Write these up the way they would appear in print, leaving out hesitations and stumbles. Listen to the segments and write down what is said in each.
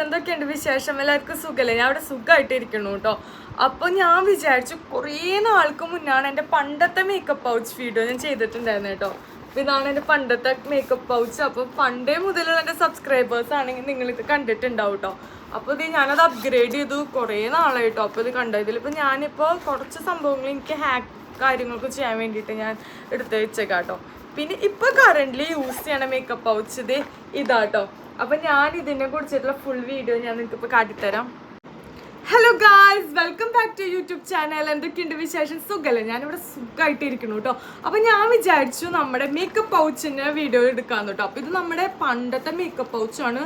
എന്തൊക്കെയുണ്ട് വിശേഷം? എല്ലാവർക്കും സുഖമല്ലേ? ഞാൻ അവിടെ സുഖമായിട്ടിരിക്കണു കേട്ടോ. അപ്പോൾ ഞാൻ വിചാരിച്ചു കുറേ നാൾക്ക് മുന്നാണ് എൻ്റെ പണ്ടത്തെ മേക്കപ്പ് പൗച്ച് വീഡിയോ ഞാൻ ചെയ്തിട്ടുണ്ടായിരുന്നു കേട്ടോ. അപ്പോൾ ഇതാണ് എൻ്റെ പണ്ടത്തെ മേക്കപ്പ് പൗച്ച്. അപ്പോൾ പണ്ടേ മുതലുള്ള എൻ്റെ സബ്സ്ക്രൈബേഴ്സ് ആണെങ്കിൽ നിങ്ങളിത് കണ്ടിട്ടുണ്ടാവും കേട്ടോ. അപ്പോൾ ഇത് ഞാനത് അപ്ഗ്രേഡ് ചെയ്തു കുറേ നാളായിട്ടോ. അപ്പോൾ ഇത് കണ്ടോ, ഇതിലിപ്പോൾ ഞാനിപ്പോൾ കുറച്ച് സംഭവങ്ങൾ എനിക്ക് ഹാക്ക് കാര്യങ്ങളൊക്കെ ചെയ്യാൻ വേണ്ടിയിട്ട് ഞാൻ എടുത്ത് വെച്ചേക്കാം കേട്ടോ. പിന്നെ ഇപ്പോൾ കറൻ്റ്ലി യൂസ് ചെയ്യണ മേക്കപ്പ് പൗച്ച് ഇത് ഇതാട്ടോ. അപ്പം ഞാൻ ഇതിനെ കുറിച്ചിട്ടുള്ള ഫുൾ വീഡിയോ ഞാൻ നിങ്ങൾക്ക് ഇപ്പോൾ കാട്ടിത്തരാം. Hello guys, welcome back to YouTube channel. എന്തൊക്കെയുണ്ട് വിശേഷം? സുഖമല്ലേ? ഞാനിവിടെ സുഖമായിട്ടിരിക്കുന്നു കേട്ടോ. അപ്പം ഞാൻ വിചാരിച്ചു നമ്മുടെ മേക്കപ്പ് പൗച്ചിൻ്റെ വീഡിയോ എടുക്കാമെന്ന് കേട്ടോ. അപ്പോൾ ഇത് നമ്മുടെ പണ്ടത്തെ മേക്കപ്പ് പൗച്ചാണ്.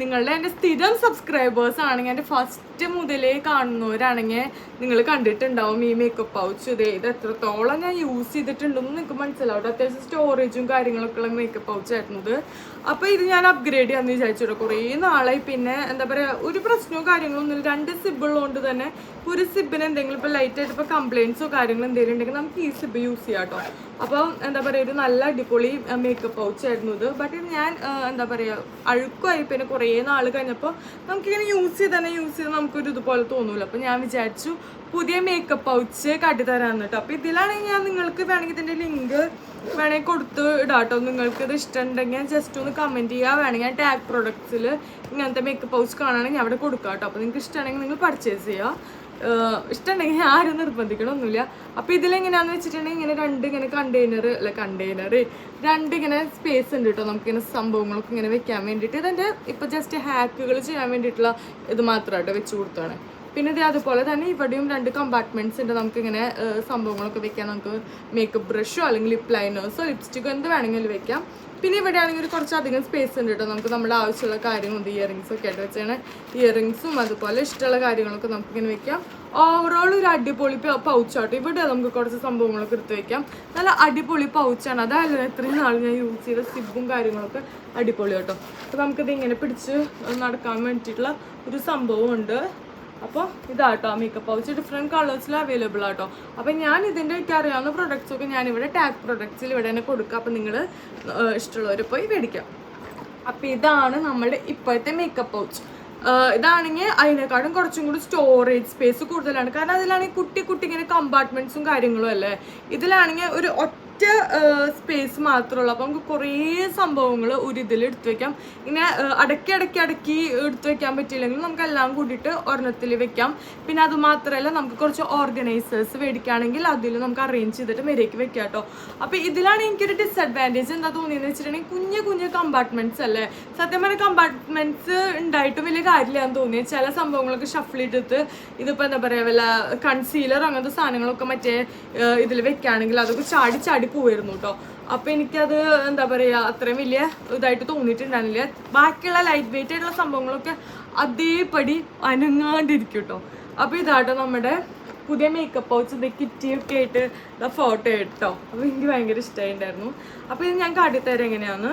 നിങ്ങളുടെ എൻ്റെ സ്ഥിരം സബ്സ്ക്രൈബേഴ്സ് ആണെങ്കിൽ എൻ്റെ ഫസ്റ്റ് മുതലേ കാണുന്നവരാണെങ്കിൽ നിങ്ങൾ കണ്ടിട്ടുണ്ടാവും ഈ മേക്കപ്പ് പൗച്ച്. ഇത് എത്രത്തോളം ഞാൻ യൂസ് ചെയ്തിട്ടുണ്ടെന്ന് നിങ്ങൾക്ക് മനസ്സിലാവും. അത്യാവശ്യം സ്റ്റോറേജും കാര്യങ്ങളൊക്കെ ഉള്ള മേക്കപ്പ് പൗച്ചായിരുന്നു ഇത്. അപ്പോൾ ഇത് ഞാൻ അപ്ഗ്രേഡ് ചെയ്യാമെന്ന് വിചാരിച്ചു. കുറേ നാളായി. പിന്നെ എന്താ പറയുക, ഒരു പ്രശ്നവും കാര്യങ്ങളൊന്നും ഇല്ല. 2 സിബുള്ളതുകൊണ്ട് തന്നെ ഒരു സിബിന് എന്തെങ്കിലും ഇപ്പോൾ ലൈറ്റായിട്ട് ഇപ്പോൾ കംപ്ലയിൻസോ കാര്യങ്ങളോ എന്തെങ്കിലും ഉണ്ടെങ്കിൽ നമുക്ക് ഈ സിബ് യൂസ് ചെയ്യാം കേട്ടോ. അപ്പോൾ എന്താ പറയുക, ഒരു നല്ല അടിപൊളി മേക്കപ്പ് പൗച്ചായിരുന്നു ഇത്. ബട്ട് ഞാൻ എന്താ പറയുക, അഴുക്കുമായി പിന്നെ കുറേ നാൾ കഴിഞ്ഞപ്പോൾ നമുക്കിങ്ങനെ യൂസ് ചെയ്ത് നമുക്കൊരു ഇതുപോലെ തോന്നൂല. അപ്പോൾ ഞാൻ വിചാരിച്ചു പുതിയ മേക്കപ്പ് പൗച്ച് കാട്ടിത്തരാമെന്ന് കേട്ടോ. അപ്പോൾ ഇതിലാണെങ്കിൽ ഞാൻ നിങ്ങൾക്ക് വേണമെങ്കിൽ ഇതിൻ്റെ ലിങ്ക് വേണമെങ്കിൽ കൊടുത്ത് ഇടാം കേട്ടോ. നിങ്ങൾക്ക് ഇത് ഇഷ്ടമുണ്ടെങ്കിൽ ജസ്റ്റ് ഒന്ന് കമൻറ്റ് ചെയ്യുക. വേണമെങ്കിൽ ഞാൻ ടാഗ് പ്രൊഡക്ട്സിൽ ഇങ്ങനത്തെ മേക്കപ്പ് പൗച്ച് കാണുകയാണെങ്കിൽ ഞാൻ അവിടെ കൊടുക്കാം കേട്ടോ. അപ്പോൾ നിങ്ങൾക്ക് ഇഷ്ടമാണെങ്കിൽ നിങ്ങൾ പർച്ചേസ് ചെയ്യുക. ഇഷ്ടമുണ്ടെങ്കിൽ ആരും നിർബന്ധിക്കണമൊന്നുമില്ല. അപ്പോൾ ഇതിലെങ്ങനെയാണെന്ന് വെച്ചിട്ടുണ്ടെങ്കിൽ ഇങ്ങനെ രണ്ട് ഇങ്ങനെ സ്പേസ് ഉണ്ട് കേട്ടോ. നമുക്കിങ്ങനെ സംഭവങ്ങളൊക്കെ ഇങ്ങനെ വെക്കാൻ വേണ്ടിയിട്ട്. ഇതെൻ്റെ ഇപ്പോൾ ജസ്റ്റ് ഹാക്കുകൾ ചെയ്യാൻ വേണ്ടിയിട്ടുള്ള ഇത് മാത്രമായിട്ട് വെച്ച് കൊടുത്താണ്. പിന്നെ ഇത് അതുപോലെ തന്നെ ഇവിടെയും 2 കമ്പാർട്ട്മെൻറ്റ്സ് ഉണ്ട്. നമുക്കിങ്ങനെ സംഭവങ്ങളൊക്കെ വെക്കാം. നമുക്ക് മേക്കപ്പ് ബ്രഷോ അല്ലെങ്കിൽ ലിപ് ലൈനേഴ്സോ ലിപ്സ്റ്റിക്കോ എന്ത് വേണമെങ്കിലും വെക്കാം. പിന്നെ ഇവിടെ ആണെങ്കിൽ കുറച്ചധികം സ്പേസ് ഉണ്ട് കേട്ടോ. നമുക്ക് നമ്മുടെ ആവശ്യമുള്ള കാര്യങ്ങളുണ്ട്. ഇയറിങ്സൊക്കെ ആയിട്ട് വെച്ചാണ് ഇയറിങ്സും അതുപോലെ ഇഷ്ടമുള്ള കാര്യങ്ങളൊക്കെ നമുക്കിങ്ങനെ വെക്കാം. ഓവറോൾ ഒരു അടിപൊളി പൗച്ചാട്ടോ. ഇവിടെ നമുക്ക് കുറച്ച് സംഭവങ്ങളൊക്കെ എടുത്ത് വെക്കാം. നല്ല അടിപൊളി പൗച്ചാണ്. അതായത് എത്രയും നാൾ ഞാൻ യൂസ് ചെയ്ത സിബും കാര്യങ്ങളൊക്കെ അടിപൊളി കേട്ടോ. അപ്പോൾ നമുക്കിത് ഇങ്ങനെ പിടിച്ച് നടക്കാൻ വേണ്ടിയിട്ടുള്ള ഒരു സംഭവമുണ്ട്. അപ്പോൾ ഇതാട്ടോ മേക്കപ്പ് പൗച്ച്. ഡിഫറെൻറ്റ് കളേഴ്സിൽ അവൈലബിൾ ആട്ടോ. അപ്പോൾ ഞാൻ ഇതിൻ്റെ എനിക്ക് അറിയാവുന്ന പ്രൊഡക്ട്സൊക്കെ ഞാനിവിടെ ടാഗ് പ്രൊഡക്ട്സിൽ ഇവിടെ തന്നെ കൊടുക്കുക. അപ്പോൾ നിങ്ങൾ ഇഷ്ടമുള്ളവർ പോയി മേടിക്കാം. അപ്പോൾ ഇതാണ് നമ്മുടെ ഇപ്പോഴത്തെ മേക്കപ്പ് പൗച്ച്. ഇതാണെങ്കിൽ അതിനെക്കാളും കുറച്ചും കൂടി സ്റ്റോറേജ് സ്പേസ് കൂടുതലാണ്. കാരണം അതിലാണെങ്കിൽ കുട്ടി ഇങ്ങനെ കമ്പാർട്ട്മെൻറ്റ്സും കാര്യങ്ങളും അല്ലേ. ഇതിലാണെങ്കിൽ ഒരു ഒറ്റ സ്പേസ് മാത്രമുള്ളൂ. അപ്പോൾ നമുക്ക് കുറേ സംഭവങ്ങൾ ഒരു ഇതിൽ എടുത്തു വെക്കാം. ഇങ്ങനെ അടക്കി എടുത്തു വെക്കാൻ പറ്റിയില്ലെങ്കിൽ നമുക്ക് എല്ലാം കൂടിയിട്ട് ഒരെണ്ണത്തിൽ വെക്കാം. പിന്നെ അതുമാത്രമല്ല, നമുക്ക് കുറച്ച് ഓർഗനൈസേഴ്സ് മേടിക്കുകയാണെങ്കിൽ അതിൽ നമുക്ക് അറേഞ്ച് ചെയ്തിട്ട് മേലേക്ക് വെക്കാം കേട്ടോ. അപ്പോൾ ഇതിലാണ് എനിക്കൊരു ഡിസഡ്വാൻറ്റേജ് എന്താ തോന്നിയെന്ന് വെച്ചിട്ടുണ്ടെങ്കിൽ കുഞ്ഞു കമ്പാർട്ട്മെൻറ്റ്സ് അല്ലേ. സത്യം പറഞ്ഞാൽ കമ്പാർട്ട്മെൻറ്റ്സ് ഉണ്ടായിട്ടും വലിയ കാര്യമില്ലാന്ന് തോന്നിയത്. ചില സംഭവങ്ങളൊക്കെ ഷഫിൾ ചെയ്തിട്ട് ഇതിപ്പോൾ എന്താ പറയുക, വല്ല കൺസീലർ അങ്ങനത്തെ സാധനങ്ങളൊക്കെ മറ്റേ ഇതിൽ വെക്കുകയാണെങ്കിൽ അതൊക്കെ ചാടി പോയിരുന്നു കേട്ടോ. അപ്പോൾ എനിക്കത് എന്താ പറയുക, അത്രയും വലിയ ഇതായിട്ട് തോന്നിയിട്ടുണ്ടായിരുന്നില്ല. ബാക്കിയുള്ള ലൈറ്റ് വെയിറ്റ് ആയിട്ടുള്ള സംഭവങ്ങളൊക്കെ അതേപടി അനങ്ങാണ്ടിരിക്കും കേട്ടോ. അപ്പോൾ ഇതാട്ടോ നമ്മുടെ പുതിയ മേക്കപ്പ് പൗച്ച്. ഇത് കിറ്റിയൊക്കെ ആയിട്ട് ഫോട്ടോ കേട്ടോ. അപ്പോൾ എനിക്ക് ഭയങ്കര ഇഷ്ടമായിട്ടുണ്ടായിരുന്നു. അപ്പോൾ ഇത് ഞാൻ കാട്ടിത്തരാം എങ്ങനെയാണ്.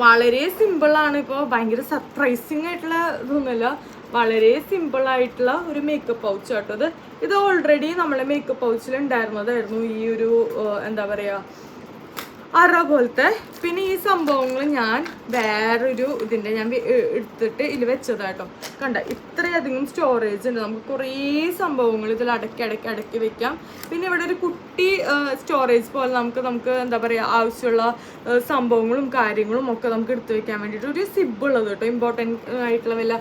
വളരെ സിമ്പിളാണ്. ഇപ്പോൾ ഭയങ്കര സർപ്രൈസിങ് ആയിട്ടുള്ള ഇതൊന്നുമല്ല, വളരെ സിമ്പിളായിട്ടുള്ള ഒരു മേക്കപ്പ് പൗച്ച് കേട്ടോ. ഇത് ഓൾറെഡി നമ്മളെ മേക്കപ്പ് പൗച്ചിൽ ഉണ്ടായിരുന്നതായിരുന്നു ഈ ഒരു എന്താ പറയുക അറ പോലത്തെ. പിന്നെ ഈ സംഭവങ്ങൾ ഞാൻ വേറൊരു ഇതിൻ്റെ ഞാൻ എടുത്തിട്ട് ഇതിൽ വെച്ചതാട്ടോ. കണ്ട ഇത്രയധികം സ്റ്റോറേജ് ഉണ്ട്. നമുക്ക് കുറേ സംഭവങ്ങൾ ഇതിൽ അടക്കി വെക്കാം. പിന്നെ ഇവിടെ ഒരു കുട്ടി സ്റ്റോറേജ് പോലെ നമുക്ക് എന്താ പറയുക ആവശ്യമുള്ള സംഭവങ്ങളും കാര്യങ്ങളും ഒക്കെ നമുക്ക് എടുത്തു വെക്കാൻ വേണ്ടിയിട്ട് ഒരു സിബ് ഉള്ളത് കേട്ടോ. ഇമ്പോർട്ടൻ്റ് ആയിട്ടുള്ള വല്ല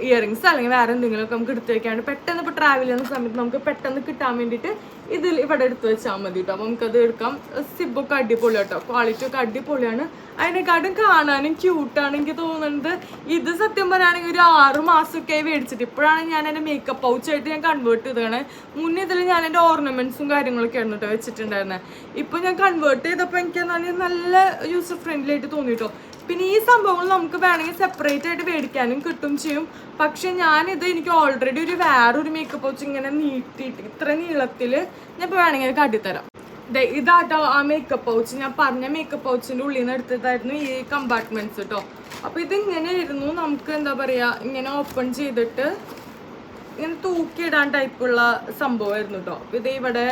ഇയറിങ്സ് അല്ലെങ്കിൽ വേറെ എന്തെങ്കിലുമൊക്കെ നമുക്ക് എടുത്ത് വെക്കാണ്ട് പെട്ടെന്ന് ഇപ്പോൾ ട്രാവൽ ചെയ്യുന്ന സമയത്ത് നമുക്ക് പെട്ടെന്ന് കിട്ടാൻ വേണ്ടിയിട്ട് ഇതിൽ ഇവിടെ എടുത്ത് വെച്ചാൽ മതി കേട്ടോ. അപ്പോൾ നമുക്കത് എടുക്കാം. സിബൊക്കെ അടിപൊളി കേട്ടോ. ക്വാളിറ്റി ഒക്കെ അടിപൊളിയാണ്. അതിനെക്കാട്ടും കാണാനും ക്യൂട്ടാണ് എനിക്ക് തോന്നുന്നത്. ഇത് സത്യം പറയുകയാണെങ്കിൽ ഒരു 6 മാസമൊക്കെ മേടിച്ചിട്ട് ഇപ്പോഴാണ് ഞാൻ എൻ്റെ മേക്കപ്പ് പൗച്ചായിട്ട് ഞാൻ കൺവേർട്ട് ചെയ്തതാണ്. മുന്നേ ഇതിൽ ഞാൻ എൻ്റെ ഓർണമെൻറ്റ്സും കാര്യങ്ങളൊക്കെ ആയിരുന്നു കേട്ടോ വെച്ചിട്ടുണ്ടായിരുന്നത്. ഇപ്പോൾ ഞാൻ കൺവേർട്ട് ചെയ്തപ്പോൾ എനിക്ക് നല്ല യൂസർ ഫ്രണ്ട്ലി ആയിട്ട് തോന്നി കേട്ടോ. പിന്നെ ഈ സംഭവങ്ങൾ നമുക്ക് വേണമെങ്കിൽ സെപ്പറേറ്റ് ആയിട്ട് മേടിക്കാനും കിട്ടും ചെയ്യും. പക്ഷെ എനിക്ക് ഓൾറെഡി വേറൊരു മേക്കപ്പ് പൗച്ച് ഇങ്ങനെ നീട്ടിയിട്ട് ഇത്ര നീളത്തിൽ ഞാൻ ഇപ്പോൾ വേണമെങ്കിൽ കാട്ടിത്തരാം. ഇതാട്ടോ ആ മേക്കപ്പ് പൗച്ച്. ഞാൻ പറഞ്ഞ മേക്കപ്പ് പൗച്ചിൻ്റെ ഉള്ളിൽ നിന്ന് എടുത്തതായിരുന്നു ഈ കമ്പാർട്ട്മെൻറ്റ്സ് കേട്ടോ. അപ്പോൾ ഇതിങ്ങനെ ആയിരുന്നു. നമുക്ക് എന്താ പറയുക, ഇങ്ങനെ ഓപ്പൺ ചെയ്തിട്ട് ഇങ്ങനെ തൂക്കിയിടാൻ ടൈപ്പുള്ള സംഭവമായിരുന്നു കേട്ടോ. ഇത് ഇവിടെ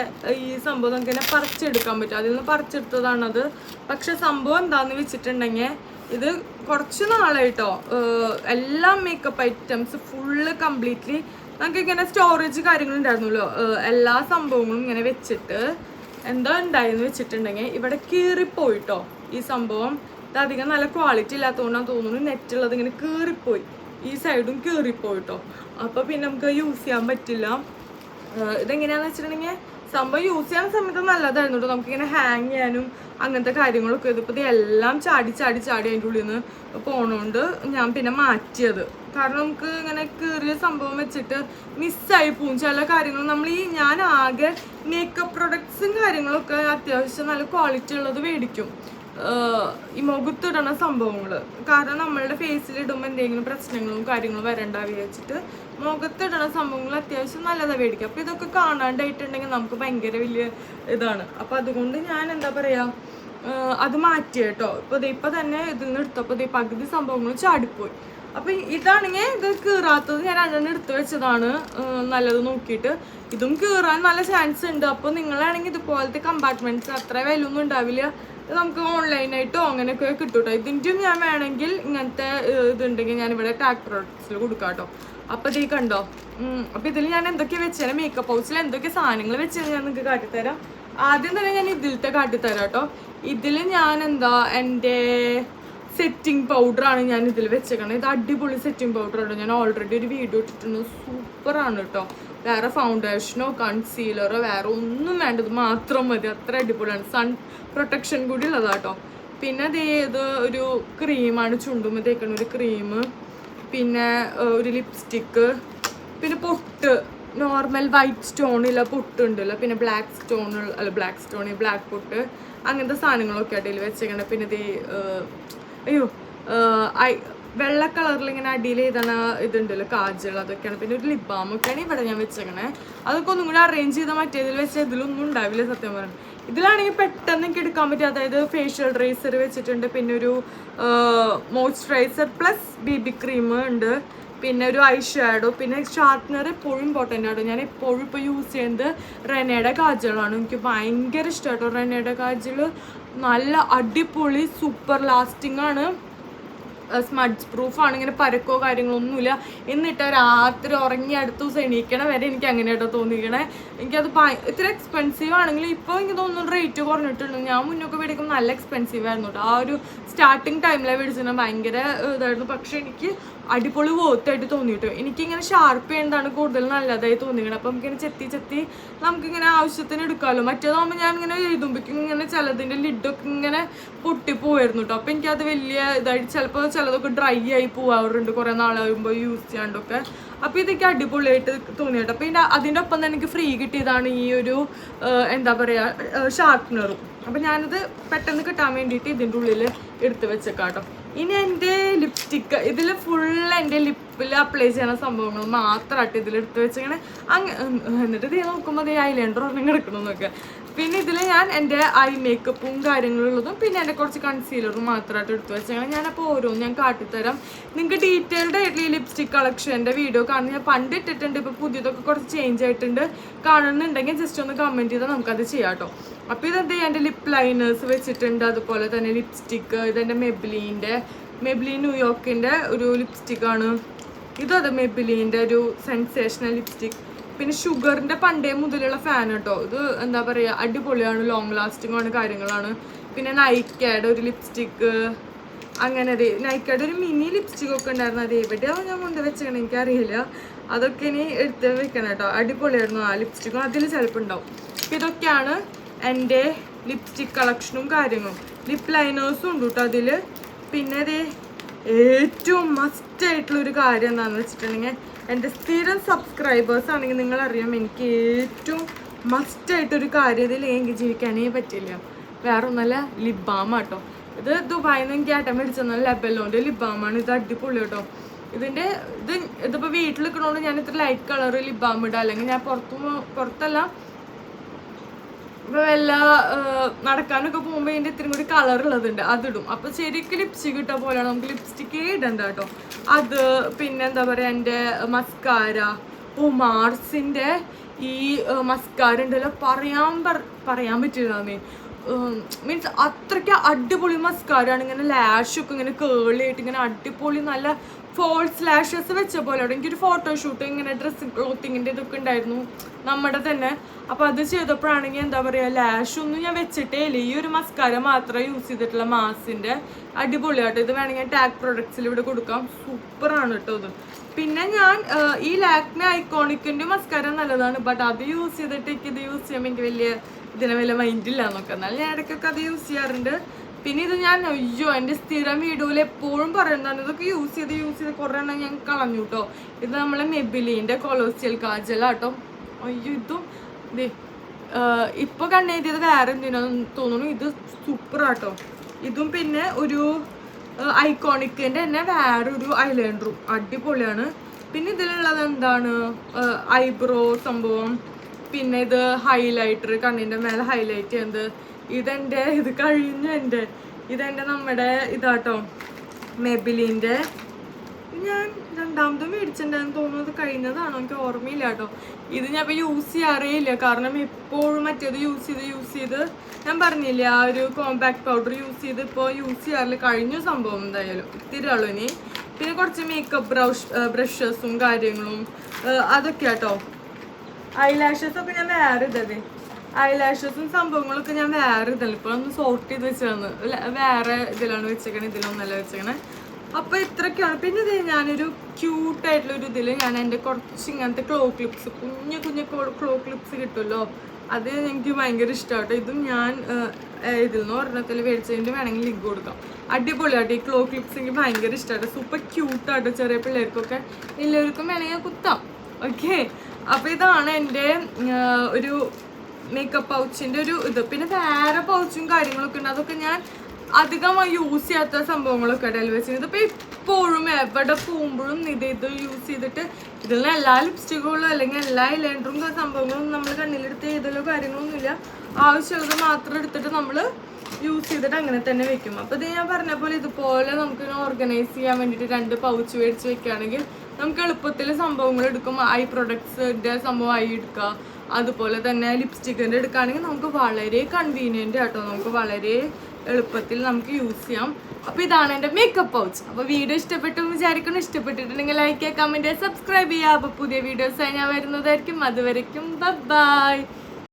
ഈ സംഭവം നമുക്ക് ഇങ്ങനെ പറിച്ചെടുക്കാൻ പറ്റും. അതിൽ നിന്ന് പറിച്ചെടുത്തതാണത്. പക്ഷെ സംഭവം എന്താന്ന് വെച്ചിട്ടുണ്ടെങ്കിൽ ഇത് കുറച്ച് നാളായിട്ടോ എല്ലാ മേക്കപ്പ് ഐറ്റംസ് ഫുള്ള് കംപ്ലീറ്റ്ലി നമുക്ക് ഇങ്ങനെ സ്റ്റോറേജ് കാര്യങ്ങളുണ്ടായിരുന്നല്ലോ, എല്ലാ സംഭവങ്ങളും ഇങ്ങനെ വെച്ചിട്ട് എന്താ ഉണ്ടായെന്ന് വെച്ചിട്ടുണ്ടെങ്കിൽ ഇവിടെ കീറിപ്പോയിട്ടോ ഈ സംഭവം. ഇത് അധികം നല്ല ക്വാളിറ്റി ഇല്ലാത്തതുകൊണ്ടാണ് തോന്നുന്നു നെറ്റുള്ളത് ഇങ്ങനെ കീറിപ്പോയി, ഈ സൈഡും കീറിപ്പോയിട്ടോ. അപ്പോൾ പിന്നെ നമുക്ക് യൂസ് ചെയ്യാൻ പറ്റില്ല. ഇതെങ്ങനെയാണെന്ന് വെച്ചിട്ടുണ്ടെങ്കിൽ സംഭവം യൂസ് ചെയ്യാൻ സമയത്ത് നല്ലതായിരുന്നു കേട്ടോ, നമുക്കിങ്ങനെ ഹാങ് ചെയ്യാനും അങ്ങനത്തെ കാര്യങ്ങളൊക്കെ. ഇതിപ്പോൾ എല്ലാം ചാടി അതിൻ്റെ ഉള്ളിൽ നിന്ന് പോണോണ്ട് ഞാൻ പിന്നെ മാറ്റിയത്. കാരണം നമുക്ക് ഇങ്ങനെ കീറിയ സംഭവം വെച്ചിട്ട് മിസ്സായി പോവും ചില കാര്യങ്ങൾ. ഞാൻ ആകെ മേക്കപ്പ് പ്രൊഡക്ട്സും കാര്യങ്ങളൊക്കെ അത്യാവശ്യം നല്ല ക്വാളിറ്റി ഉള്ളത് മേടിക്കും, ഈ മുഖത്തിടണ സംഭവങ്ങൾ. കാരണം നമ്മളുടെ ഫേസിലിടുമ്പോൾ എന്തെങ്കിലും പ്രശ്നങ്ങളും കാര്യങ്ങളും വരണ്ട വിചാരിച്ചിട്ട് മുഖത്തിടണ സംഭവങ്ങൾ അത്യാവശ്യം നല്ലതാണ് മേടിക്കുക. അപ്പോൾ ഇതൊക്കെ കാണാണ്ടായിട്ടുണ്ടെങ്കിൽ നമുക്ക് ഭയങ്കര വലിയ ഇതാണ്. അപ്പോൾ അതുകൊണ്ട് ഞാൻ എന്താ പറയുക, അത് മാറ്റി കേട്ടോ. ഇപ്പം തന്നെ ഇതിൽ നിന്ന് എടുത്തപ്പോൾ പകുതി സംഭവങ്ങൾ ചാടിപ്പോയി. അപ്പം ഇതാണെങ്കിൽ ഇത് കീറാത്തത് ഞാൻ അങ്ങനെ എടുത്ത് വെച്ചതാണ് നല്ലത് നോക്കിയിട്ട്. ഇതും കീറാൻ നല്ല ചാൻസ് ഉണ്ട്. അപ്പോൾ നിങ്ങളാണെങ്കിൽ ഇതുപോലത്തെ കമ്പാർട്ട്മെൻറ്റ്സ് അത്ര വിലയൊന്നും ഉണ്ടാവില്ല, നമുക്ക് ഓൺലൈനായിട്ടോ അങ്ങനെയൊക്കെ കിട്ടും കേട്ടോ. ഇതിൻ്റെയും ഞാൻ വേണമെങ്കിൽ ഇങ്ങനത്തെ ഇതുണ്ടെങ്കിൽ ഞാനിവിടെ ടാഗ് പ്രോഡക്ട്സിൽ കൊടുക്കാം കേട്ടോ. അപ്പോൾ ഇത് കണ്ടോ. അപ്പോൾ ഇതിൽ ഞാൻ എന്തൊക്കെ വെച്ചാൽ മേക്കപ്പ് ഹൗസിൽ എന്തൊക്കെ സാധനങ്ങൾ വെച്ചാൽ ഞാൻ നിങ്ങൾക്ക് കാട്ടിത്തരാം. ആദ്യം തന്നെ ഞാൻ ഇതിലത്തെ കാട്ടിത്തരാം കേട്ടോ. ഇതിൽ ഞാൻ എൻ്റെ സെറ്റിംഗ് പൗഡറാണ് ഞാൻ ഇതിൽ വെച്ചേക്കണം. ഇത് അടിപൊളി സെറ്റിംഗ് പൗഡറാണ്. ഞാൻ ഓൾറെഡി ഒരു വീഡിയോ ഇട്ടിട്ടുണ്ട്, സൂപ്പറാണ് കേട്ടോ. വേറെ ഫൗണ്ടേഷനോ കൺസീലറോ വേറെ ഒന്നും വേണ്ടത് മാത്രം മതി, അത്ര അടിപൊളിയാണ്. സൺ പ്രൊട്ടക്ഷൻ കൂടി ഉള്ളതാട്ടോ. പിന്നെ ഇത് ഒരു ക്രീമാണ്, ചുണ്ടുമ്പോൾ തേക്കുന്ന ഒരു ക്രീം. പിന്നെ ഒരു ലിപ്സ്റ്റിക്ക്, പിന്നെ പൊട്ട്, നോർമൽ വൈറ്റ് സ്റ്റോണില്ല പൊട്ടുണ്ടല്ലോ, പിന്നെ ബ്ലാക്ക് പൊട്ട്, അങ്ങനത്തെ സാധനങ്ങളൊക്കെ അടിയിൽ വെച്ചേക്കണം. പിന്നെ വെള്ള കളറിൽ ഇങ്ങനെ അടിയിൽ ചെയ്തണ ഇതുണ്ടല്ലോ കാജൽ, അതൊക്കെയാണ്. പിന്നെ ഒരു ലിപ് ബാമൊക്കെയാണ് ഇവിടെ ഞാൻ വെച്ചേക്കണേ. അതൊക്കെ ഒന്നും കൂടി അറേഞ്ച് ചെയ്താൽ മറ്റേതിൽ വെച്ചാൽ ഇതിലൊന്നും ഉണ്ടാവില്ല സത്യം പറഞ്ഞു. ഇതിലാണെങ്കിൽ പെട്ടെന്ന് എനിക്ക് എടുക്കാൻ പറ്റും. അതായത് ഫേഷ്യൽ റേസർ വെച്ചിട്ടുണ്ട്, പിന്നെ ഒരു മോയ്സ്ചറൈസർ പ്ലസ് BB ക്രീം ഉണ്ട്, പിന്നെ ഒരു ഐ ഷാഡോ, പിന്നെ ഷാർപ്പനർ എപ്പോഴും ഇമ്പോർട്ടൻ്റ് ആണ്. ഞാൻ എപ്പോഴും ഇപ്പോൾ യൂസ് ചെയ്യുന്നത് റെനയുടെ കാജലാണ്. എനിക്ക് ഭയങ്കര ഇഷ്ടമായിട്ടോ റെനയുടെ കാജൽ. നല്ല അടിപൊളി സൂപ്പർ ലാസ്റ്റിംഗ് ആണ്, സ്മഡ്ജ് പ്രൂഫാണ്, ഇങ്ങനെ പരക്കോ കാര്യങ്ങളൊന്നുമില്ല. എന്നിട്ട് രാത്രി ഉറങ്ങി അടുത്ത ദിവസം എണീക്കണ വരെ എനിക്ക് അങ്ങനെയായിട്ടോ തോന്നിക്കണേ. എനിക്കത് ഇത്ര എക്സ്പെൻസീവ് ആണെങ്കിലും ഇപ്പോൾ എനിക്ക് തോന്നുന്നു റേറ്റ് കുറഞ്ഞിട്ടുണ്ട്. ഞാൻ മുന്നൊക്കെ മേടിക്കുമ്പോൾ നല്ല എക്സ്പെൻസീവ് ആയിരുന്നു കേട്ടോ. ആ ഒരു സ്റ്റാർട്ടിങ് ടൈമിലാണ് മേടിച്ചിരുന്നത്, ഭയങ്കര ഇതായിരുന്നു. പക്ഷേ എനിക്ക് അടിപൊളി വോത്തായിട്ട് തോന്നിയിട്ടു. എനിക്കിങ്ങനെ ഷാർപ്പ് ചെയ്യേണ്ടതാണ് കൂടുതൽ നല്ലതായി തോന്നിക്കണം. അപ്പം നമുക്കിങ്ങനെ ചെത്തി നമുക്കിങ്ങനെ ആവശ്യത്തിന് എടുക്കാമല്ലോ. മറ്റേതാകുമ്പോൾ ഞാൻ ഇങ്ങനെ എഴുതുമ്പോഴേക്കും ഇങ്ങനെ ചിലതിൻ്റെ ലിഡൊക്കെ ഇങ്ങനെ പൊട്ടിപ്പോവായിരുന്നു കേട്ടോ. അപ്പം എനിക്കത് വലിയ ഇതായിട്ട് ചിലതൊക്കെ ഡ്രൈ ആയി പോവാറുണ്ട് കുറേ നാളാകുമ്പോൾ യൂസ് ചെയ്യാണ്ടൊക്കെ. അപ്പോൾ ഇതൊക്കെ അടിപൊളിയായിട്ട് തോന്നി കേട്ടോ. അപ്പോൾ അതിൻ്റെ ഒപ്പം തന്നെ എനിക്ക് ഫ്രീ കിട്ടിയതാണ് ഈ ഒരു എന്താ പറയുക ഷാർപ്പനറും. അപ്പം ഞാനത് പെട്ടെന്ന് കിട്ടാൻ വേണ്ടിയിട്ട് ഇതിൻ്റെ ഉള്ളിൽ എടുത്ത് വെച്ചേക്കാം കേട്ടോ. ഇനി എൻ്റെ ലിപ്സ്റ്റിക്ക് ഇതിൽ എൻ്റെ ലിപ്പിൽ അപ്ലൈ ചെയ്യുന്ന സംഭവങ്ങൾ മാത്രമായിട്ട് ഇതിലെടുത്ത് വെച്ചിങ്ങനെ എന്നിട്ട് ഇത് നോക്കുമ്പോൾ ഐലൈനർ ഒരെണ്ണം കിടക്കണമെന്നൊക്കെ. പിന്നെ ഇതിൽ ഞാൻ എൻ്റെ ഐ മേക്കപ്പും കാര്യങ്ങളുള്ളതും പിന്നെ എൻ്റെ കുറച്ച് കൺസീലറും മാത്രമായിട്ട് എടുത്ത് വെച്ചാൽ ഞാനപ്പോൾ ഓരോന്നും ഞാൻ കാട്ടിത്തരാം. നിങ്ങൾക്ക് ഡീറ്റെയിൽഡ് ആയിട്ടുള്ള ഈ ലിപ്സ്റ്റിക് കളക്ഷൻ്റെ വീഡിയോ കാണുന്നത് ഞാൻ പണ്ട് ഇട്ടിട്ടുണ്ട്. ഇപ്പോൾ പുതിയതൊക്കെ കുറച്ച് ചേഞ്ച് ആയിട്ടുണ്ട്. കാണുന്നുണ്ടെങ്കിൽ ജസ്റ്റ് ഒന്ന് കമൻറ്റ് ചെയ്താൽ നമുക്കത് ചെയ്യാം കേട്ടോ. അപ്പോൾ ഇതെന്താ എൻ്റെ ലിപ്പ് ലൈനേഴ്സ് വെച്ചിട്ടുണ്ട്, അതുപോലെ തന്നെ ലിപ്സ്റ്റിക്ക്. ഇതെൻ്റെ മെബ്ലിൻ ന്യൂയോർക്കിൻ്റെ ഒരു ലിപ്സ്റ്റിക്കാണ്. ഇതും അതെ മെബ്ലിൻ്റെ ഒരു സെൻസേഷണൽ ലിപ്സ്റ്റിക്. പിന്നെ ഷുഗറിൻ്റെ പണ്ടേ മുതലുള്ള ഫാൻ കേട്ടോ. ഇത് എന്താ പറയുക അടിപൊളിയാണ്, ലോങ് ലാസ്റ്റിംഗ് ആണ് കാര്യങ്ങളാണ്. പിന്നെ നൈക്കയുടെ ഒരു ലിപ്സ്റ്റിക്ക്, അങ്ങനെ നൈക്കയുടെ ഒരു മിനി ലിപ്സ്റ്റിക്കൊക്കെ ഉണ്ടായിരുന്നു. അത് എവിടെയാണ് ഞാൻ കൊണ്ടുവച്ചേക്കണം എനിക്കറിയില്ല. അതൊക്കെ ഇനി എടുത്ത് വെക്കണം കേട്ടോ. അടിപൊളിയായിരുന്നു ആ ലിപ്സ്റ്റിക്കും, അതിൽ ചിലപ്പോൾ ഉണ്ടാവും. അപ്പോൾ ഇതൊക്കെയാണ് എൻ്റെ ലിപ്സ്റ്റിക് കളക്ഷനും കാര്യങ്ങളും. ലിപ്പ് ലൈനേഴ്സും ഉണ്ട് കേട്ടോ അതിൽ. പിന്നെ ഏറ്റവും മസ്റ്റായിട്ടുള്ളൊരു കാര്യം എന്താണെന്ന് വെച്ചിട്ടുണ്ടെങ്കിൽ എൻ്റെ സ്ഥിരം സബ്സ്ക്രൈബേഴ്സ് ആണെങ്കിൽ നിങ്ങളറിയാം എനിക്ക് ഏറ്റവും മസ്റ്റായിട്ടൊരു കാര്യം ഇതിൽ എനിക്ക് ജീവിക്കാനേ പറ്റില്ല. വേറെ ഒന്നല്ല, ലിപ് ബാം കേട്ടോ. ഇത് ദുബായിൽ നിന്ന് എനിക്ക് ഏട്ടൻ മേടിച്ചെന്നാൽ ലെബലോൻ്റെ ലിപ് ബാമാണ്. ഇത് അടിപൊളി കേട്ടോ. ഇതിപ്പോൾ വീട്ടിൽ നിൽക്കണോണ്ട് ഞാൻ ഇത്ര ലൈറ്റ് കളർ ലിപ് ബാം ഇടാം. അല്ലെങ്കിൽ ഞാൻ പുറത്തല്ല ഇപ്പോൾ വല്ല നടക്കാനൊക്കെ പോകുമ്പോൾ ഇതിൻ്റെ ഇത്തിരി കൂടി കളറുള്ളതുണ്ട്, അതിടും. അപ്പോൾ ശരിക്കും ലിപ്സ്റ്റിക് ഇട്ട പോലെയാണ്, നമുക്ക് ലിപ്സ്റ്റിക്കേ ഇടണ്ട കേട്ടോ. അത് പിന്നെ എന്താ പറയുക എൻ്റെ മസ്കാര, ഓ മാർസിൻ്റെ ഈ മസ്കാര ഉണ്ടല്ലോ പറയാൻ പറ്റില്ല മീൻസ് അത്രയ്ക്ക് അടിപൊളി മസ്കാരാണ്. ഇങ്ങനെ ലാഷൊക്കെ ഇങ്ങനെ കേളിയായിട്ട് ഇങ്ങനെ അടിപൊളി നല്ല ഫോൾസ് ലാഷസ് വെച്ച പോലെ. അവിടെ എനിക്കൊരു ഫോട്ടോഷൂട്ട് ഇങ്ങനെ ഡ്രസ്സ് ക്ലോത്തിങ്ങിൻ്റെ ഇതൊക്കെ ഉണ്ടായിരുന്നു നമ്മുടെ തന്നെ. അപ്പോൾ അത് ചെയ്തപ്പോഴാണെങ്കിൽ എന്താ പറയുക, ലാഷൊന്നും ഞാൻ വെച്ചിട്ടേ ഇല്ല. ഈ ഒരു മസ്കാര മാത്രമേ യൂസ് ചെയ്തിട്ടുള്ള മാസിൻ്റെ അടിപൊളിയാട്ടോ. ഇത് വേണമെങ്കിൽ ടാഗ് പ്രൊഡക്ട്സിൽ ഇവിടെ കൊടുക്കാം. സൂപ്പറാണ് കേട്ടോ ഇത്. പിന്നെ ഞാൻ ഈ ലാക്മെ ഐക്കോണിക്കിൻ്റെ മസ്കാര നല്ലതാണ്, ബട്ട് അത് യൂസ് ചെയ്തിട്ട് ഇത് യൂസ് ചെയ്യുമ്പോൾ എനിക്ക് ഇതിനെ വലിയ മൈൻഡില്ല എന്നൊക്കെ. എന്നാലും ഞാൻ ഇടയ്ക്കൊക്കെ അത് യൂസ് ചെയ്യാറുണ്ട്. പിന്നെ ഇത് ഞാൻ എൻ്റെ സ്ഥിരം വീഡിയോയിൽ എപ്പോഴും പറയുന്നതാണ്, ഇതൊക്കെ യൂസ് ചെയ്ത് കുറേ എണ്ണം ഞാൻ കളഞ്ഞു കേട്ടോ. ഇത് നമ്മളെ മെബിലിൻ്റെ കൊളോസിയൽ കാജലാട്ടോ. ഇതും ഇതേ ഇപ്പോൾ കണ്ടെഴുതിയത് വേറെ എന്തിനാന്ന് തോന്നുന്നു. ഇത് സൂപ്പറാട്ടോ ഇതും. പിന്നെ ഒരു ഐക്കോണിക്കിൻ്റെ തന്നെ വേറൊരു ഐലൈനറും അടിപൊളിയാണ്. പിന്നെ ഇതിലുള്ളത് എന്താണ്, ഐബ്രോ സംഭവം. പിന്നെ ഇത് ഹൈലൈറ്റർ, കണ്ണിൻ്റെ മേലെ ഹൈലൈറ്റ് ചെയ്യുന്നത്. ഇത് കഴിഞ്ഞു ഇതെൻ്റെ നമ്മുടെ ഇതാട്ടോ മെബിലിൻ്റെ. ഞാൻ രണ്ടാമത് മേടിച്ചിട്ടുണ്ടായിരുന്നു തോന്നുന്നത്, കഴിഞ്ഞതാണോ എനിക്ക് ഓർമ്മയില്ല കേട്ടോ. ഇത് ഞാൻ ഇപ്പോൾ യൂസ് ചെയ്യാറേ ഇല്ല, കാരണം എപ്പോഴും മറ്റേത് യൂസ് ചെയ്ത് ഞാൻ പറഞ്ഞില്ല ആ ഒരു കോമ്പാക്ട് പൗഡർ യൂസ് ചെയ്ത് ഇപ്പോൾ യൂസ് ചെയ്യാറില്ല. കഴിഞ്ഞ സംഭവം എന്തായാലും ഇത്തിരി ഉള്ളൂ ഇനി. പിന്നെ കുറച്ച് മേക്കപ്പ് ബ്രഷസും കാര്യങ്ങളും അതൊക്കെ കേട്ടോ. ഐലാഷസൊക്കെ ഞാൻ വേറെ ഇതല്ലേ, ഐലാഷസും സംഭവങ്ങളൊക്കെ ഞാൻ വേറെ ഇതല്ല, ഇപ്പോൾ ഒന്ന് സോർട്ട് ചെയ്ത് വെച്ചാണ് വേറെ ഇതിലാണ് വെച്ചേക്കണേ, ഇതിലൊന്നല്ല വെച്ചേക്കണേ. അപ്പോൾ ഇത്രയൊക്കെയാണ്. പിന്നെ ഇത് ഞാനൊരു ക്യൂട്ടായിട്ടുള്ളൊരു ഇതിൽ ഞാൻ എൻ്റെ കുറച്ച് ഇങ്ങനത്തെ ക്ലോ ക്ലിപ്സ്, കുഞ്ഞു ക്ലോ ക്ലിപ്സ് കിട്ടുമല്ലോ, അത് എനിക്ക് ഭയങ്കര ഇഷ്ടമാട്ടോ. ഇതും ഞാൻ ഇതിൽ നിന്ന് ഒരെണ്ണത്തിൽ മേടിച്ചതിൻ്റെ വേണമെങ്കിൽ ലിങ്ക് കൊടുക്കാം. അടിപൊളിയാട്ടോ ഈ ക്ലോ ക്ലിപ്സ്, എനിക്ക് ഭയങ്കര ഇഷ്ടമാട്ടോ. സൂപ്പർ ക്യൂട്ടാട്ടോ, ചെറിയ പിള്ളേർക്കൊക്കെ എല്ലാവർക്കും വേണമെങ്കിൽ കുത്താം. ഓക്കെ, അപ്പോൾ ഇതാണ് എൻ്റെ ഒരു മേക്കപ്പ് പൗച്ചിൻ്റെ ഒരു ഇത്. പിന്നെ വേറെ പൗച്ചും കാര്യങ്ങളൊക്കെ ഉണ്ട്, അതൊക്കെ ഞാൻ അധികം യൂസ് ചെയ്യാത്ത സംഭവങ്ങളൊക്കെ ഇടയിൽ വെച്ചിട്ട്. ഇതിപ്പോൾ എപ്പോഴും എവിടെ പോകുമ്പോഴും ഇത് യൂസ് ചെയ്തിട്ട് ഇതിൽ നിന്ന് എല്ലാ ലിപ്സ്റ്റിക്കുകളും അല്ലെങ്കിൽ എല്ലാ ഐലൈനറും സംഭവങ്ങളും നമ്മൾ കണ്ണിലെടുത്ത് ചെയ്തല്ലോ കാര്യങ്ങളൊന്നുമില്ല. ആവശ്യമുള്ളത് മാത്രം എടുത്തിട്ട് നമ്മൾ യൂസ് ചെയ്തിട്ട് അങ്ങനെ തന്നെ വെക്കും. അപ്പോൾ ഇത് ഞാൻ പറഞ്ഞ പോലെ ഇതുപോലെ നമുക്ക് ഓർഗനൈസ് ചെയ്യാൻ വേണ്ടിയിട്ട് 2 പൗച്ച് മേടിച്ച് വെക്കുകയാണെങ്കിൽ നമുക്ക് എളുപ്പത്തിൽ സംഭവങ്ങൾ എടുക്കും. ഐ പ്രൊഡക്ട്സിൻ്റെ സംഭവം ഐ എടുക്കുക, അതുപോലെ തന്നെ ലിപ്സ്റ്റിക്കിൻ്റെ എടുക്കുകയാണെങ്കിൽ നമുക്ക് വളരെ കൺവീനിയൻ്റ് ആട്ടോ, നമുക്ക് വളരെ എളുപ്പത്തിൽ നമുക്ക് യൂസ് ചെയ്യാം. അപ്പോൾ ഇതാണ് എൻ്റെ മേക്കപ്പ് പൗച്ച്. അപ്പോൾ വീഡിയോ ഇഷ്ടപ്പെട്ടു വിചാരിക്കണം. ഇഷ്ടപ്പെട്ടിട്ടുണ്ടെങ്കിൽ ലൈക്ക് ചെയ്യുക, കമൻറ്റ് ചെയ്യുക, സബ്സ്ക്രൈബ് ചെയ്യുക. അപ്പോൾ പുതിയ വീഡിയോസ് ഞാൻ വരുന്നതായിരിക്കും. അതുവരയ്ക്കും ബൈ.